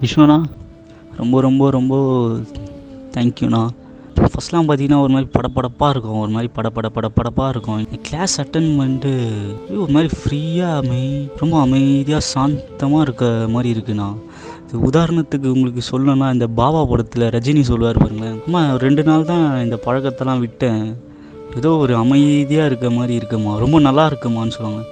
விஷ்ணுண்ணா, ரொம்ப ரொம்ப ரொம்ப தேங்க்யூண்ணா. ஃபஸ்ட்லாம் பார்த்தீங்கன்னா ஒரு மாதிரி படப்படப்பாக இருக்கும், ஒரு மாதிரி படப்படப்பாக இருக்கும். கிளாஸ் அட்டன் பண்ணிட்டு ஒரு மாதிரி ஃப்ரீயாக ரொம்ப அமைதியாக சாந்தமாக இருக்க மாதிரி இருக்குண்ணா. உதாரணத்துக்கு உங்களுக்கு சொல்லணும்னா, இந்த பாபா படத்தில் ரஜினி சொல்லுவார் பாருங்களேன், அம்மா 2 நாள் தான் இந்த பழக்கத்தெல்லாம் விட்டேன், ஏதோ ஒரு அமைதியாக இருக்க மாதிரி இருக்குமா, ரொம்ப நல்லா இருக்குமான்னு சொல்லுவாங்க.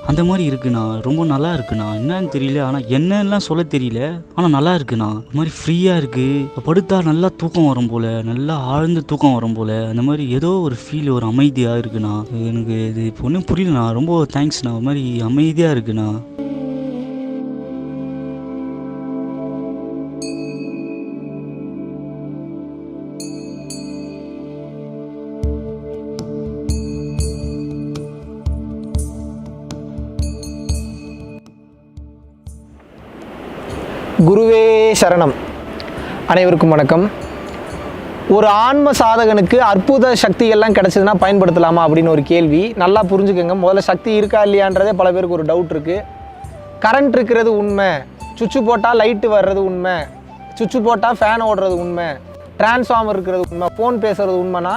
அந்த மாதிரி இருக்குண்ணா, ரொம்ப நல்லா இருக்குண்ணா. என்னன்னு தெரியல, ஆனால் என்னெல்லாம் சொல்ல தெரியல, ஆனால் நல்லா இருக்குண்ணா. ஒரு மாதிரி ஃப்ரீயாக இருக்குது, படுத்தா நல்லா தூக்கம் வரும் போல், நல்லா ஆழ்ந்து தூக்கம் வரும் போல், அந்த மாதிரி ஏதோ ஒரு ஃபீல், ஒரு அமைதியாக இருக்குண்ணா. எனக்கு இது இப்போ ஒன்றும் புரியலண்ணா, ரொம்ப தேங்க்ஸ்ண்ணா. ஒரு மாதிரி அமைதியாக இருக்குண்ணா. குருவே சரணம். அனைவருக்கும் வணக்கம். ஒரு ஆன்ம சாதகனுக்கு அற்புத சக்திகள்லாம் கிடச்சிதுன்னா பயன்படுத்தலாமா அப்படின்னு ஒரு கேள்வி. நல்லா புரிஞ்சுக்கோங்க. முதல்ல சக்தி இருக்கா இல்லையான்றதே பல பேருக்கு ஒரு டவுட் இருக்குது. கரண்ட் இருக்கிறது உண்மை, சுவிட்சு போட்டால் லைட்டு வர்றது உண்மை, சுவிட்சு போட்டால் ஃபேன் ஓடுறது உண்மை, டிரான்ஸ்ஃபார்மர் இருக்கிறது உண்மை, ஃபோன் பேசுகிறது உண்மைனா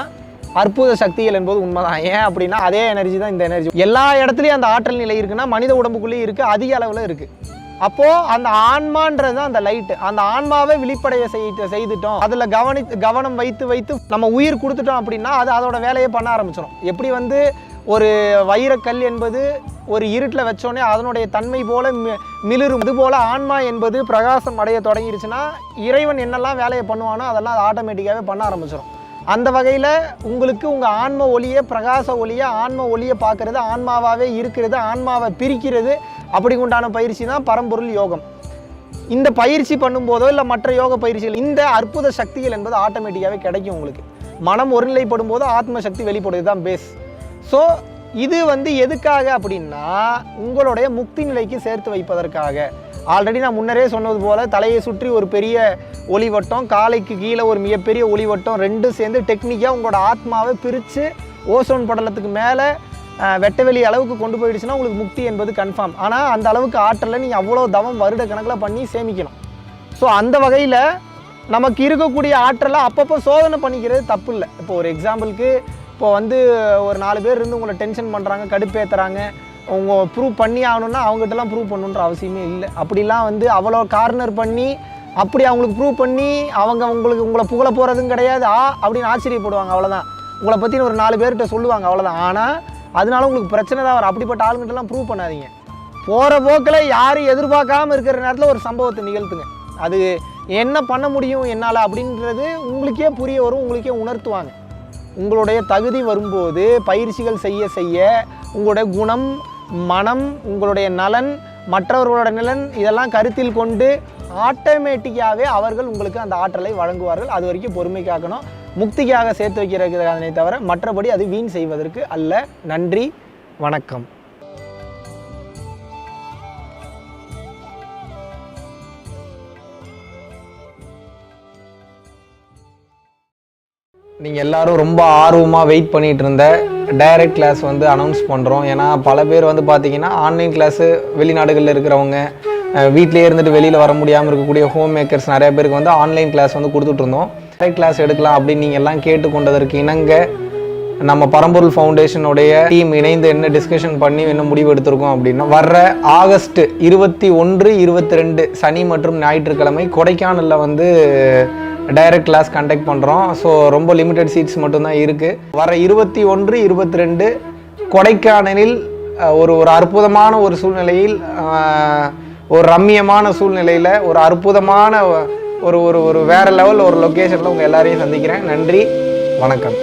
அற்புத சக்திகள் என்பது உண்மை தான். ஏன் அப்படின்னா அதே எனர்ஜி தான் இந்த எனர்ஜி. எல்லா இடத்துலையும் அந்த ஆற்றல் நிலை இருக்குன்னா மனித உடம்புக்குள்ளேயும் இருக்குது, அதிக அளவில் இருக்குது. அப்போது அந்த ஆன்மான்றது தான் அந்த லைட்டு. அந்த ஆன்மாவை விழிப்படைய செய்துட்டோம், அதில் கவனம் வைத்து நம்ம உயிர் கொடுத்துட்டோம் அப்படின்னா அது அதோட வேலையை பண்ண ஆரம்பிச்சிடும். எப்படி ஒரு வைரக்கல் என்பது ஒரு இருட்டில் வச்சோடனே அதனுடைய தன்மை போல மிளிரும், அதுபோல் ஆன்மா என்பது பிரகாசம் அடைய தொடங்கிருச்சுன்னா இறைவன் என்னெல்லாம் வேலையை பண்ணுவானோ அதெல்லாம் அது ஆட்டோமேட்டிக்காகவே பண்ண ஆரம்பிச்சிடும். அந்த வகையில் உங்களுக்கு உங்கள் ஆன்ம ஒளியை, பிரகாச ஒளியை, ஆன்ம ஒளியை பார்க்குறது, ஆன்மாவாகவே இருக்கிறது, ஆன்மாவை பிரிக்கிறது, அப்படி உண்டான பயிற்சி தான் பரம்பொருள் யோகம். இந்த பயிற்சி பண்ணும்போதோ இல்லை மற்ற யோக பயிற்சிகள் இந்த அற்புத சக்திகள் என்பது ஆட்டோமேட்டிக்காகவே கிடைக்கும். உங்களுக்கு மனம் ஒருநிலைப்படும் போது ஆத்ம சக்தி வெளிப்படுது தான் பேஸ். ஸோ இது எதுக்காக அப்படின்னா உங்களுடைய முக்தி நிலைக்கு சேர்த்து வைப்பதற்காக. ஆல்ரெடி நான் முன்னரே சொன்னது போல் தலையை சுற்றி ஒரு பெரிய ஒளிவட்டம், காலைக்கு கீழே ஒரு மிகப்பெரிய ஒளிவட்டம், ரெண்டும் சேர்ந்து டெக்னிக்காக உங்களோட ஆத்மாவை பிரித்து ஓசோன் படலத்துக்கு மேலே வெட்டவெளி அளவுக்கு கொண்டு போயிடுச்சுன்னா உங்களுக்கு முக்தி என்பது கன்ஃபார்ம். ஆனால் அந்த அளவுக்கு ஆற்றலை நீங்கள் அவ்வளோ தவம் வருட கணக்கில் பண்ணி சேமிக்கணும். ஸோ அந்த வகையில் நமக்கு இருக்கக்கூடிய ஆற்றலை அப்பப்போ சோதனை பண்ணிக்கிறது தப்பு இல்லை. இப்போ ஒரு எக்ஸாம்பிளுக்கு இப்போ ஒரு 4 பேர் இருந்து உங்களை டென்ஷன் பண்ணுறாங்க, கடுப்பேற்றுறாங்க, அவங்க ப்ரூவ் பண்ணி ஆகணுன்னா அவங்ககிட்டலாம் ப்ரூவ் பண்ணணுன்ற அவசியமே இல்லை. அப்படிலாம் அவ்வளோ கார்னர் பண்ணி அப்படி அவங்களுக்கு ப்ரூவ் பண்ணி உங்களை புகழ போகிறதும் கிடையாது. அப்படின்னு ஆச்சரியப்படுவாங்க, அவ்வளோதான். உங்களை பற்றி ஒரு 4 பேர்கிட்ட சொல்லுவாங்க, அவ்வளோதான். ஆனால் அதனால உங்களுக்கு பிரச்சனை தான் வரும். அப்படிப்பட்ட ஆளுங்கிட்டலாம் ப்ரூவ் பண்ணாதீங்க. போகிற போக்கில் யாரும் எதிர்பார்க்காமல் இருக்கிற நேரத்தில் ஒரு சம்பவத்தை நிகழ்த்துங்க. அது என்ன பண்ண முடியும் என்னால் அப்படின்றது உங்களுக்கே புரிய வரும், உங்களுக்கே உணர்த்துவாங்க. உங்களுடைய தகுதி வரும்போது பயிற்சிகள் செய்ய செய்ய உங்களுடைய குணம், மனம், உங்களுடைய நலன், மற்றவர்களோட நலன் இதெல்லாம் கருத்தில் கொண்டு ஆட்டோமேட்டிக்காகவே அவர்கள் உங்களுக்கு அந்த ஆற்றலை வழங்குவார்கள். அது வரைக்கும் பொறுமை காக்கணும். முக்திக்காக சேர்த்து வைக்கிறதுக்கானே தவிர மற்றபடி அது வீண் செய்வதற்கு அல்ல. நன்றி, வணக்கம். நீங்கள் எல்லோரும் ரொம்ப ஆர்வமாக வெயிட் பண்ணிகிட்டு இருந்த டைரக்ட் கிளாஸ் அனௌன்ஸ் பண்ணுறோம். ஏன்னா பல பேர் பார்த்தீங்கன்னா ஆன்லைன் கிளாஸு வெளிநாடுகளில் இருக்கிறவங்க, வீட்டிலே இருந்துட்டு வெளியில் வர முடியாமல் இருக்கக்கூடிய ஹோம் மேக்கர்ஸ் நிறைய பேருக்கு ஆன்லைன் கிளாஸ் கொடுத்துட்ருந்தோம். டைரக்ட் கிளாஸ் எடுக்கலாம் அப்படின்னு நீங்கள் எல்லாம் கேட்டுக்கொண்டதற்கு இணங்க நம்ம பரம்பொருள் ஃபவுண்டேஷனுடைய டீம் இணைந்து என்ன டிஸ்கஷன் பண்ணி என்ன முடிவு எடுத்திருக்கோம் அப்படின்னா, வர்ற ஆகஸ்ட் 21, 22 சனி மற்றும் ஞாயிற்றுக்கிழமை கொடைக்கானலில் டைரக்ட் கிளாஸ் கண்டக்ட் பண்ணுறோம். ஸோ ரொம்ப லிமிட்டட் சீட்ஸ் மட்டும்தான் இருக்குது. வர 21, 22 கொடைக்கானலில் ஒரு அற்புதமான ஒரு சூழ்நிலையில், ஒரு ரம்மியமான சூழ்நிலையில், ஒரு அற்புதமான ஒரு வேறு லெவல் ஒரு லொக்கேஷனில் உங்கள் எல்லாரையும் சந்திக்கிறேன். நன்றி, வணக்கம்.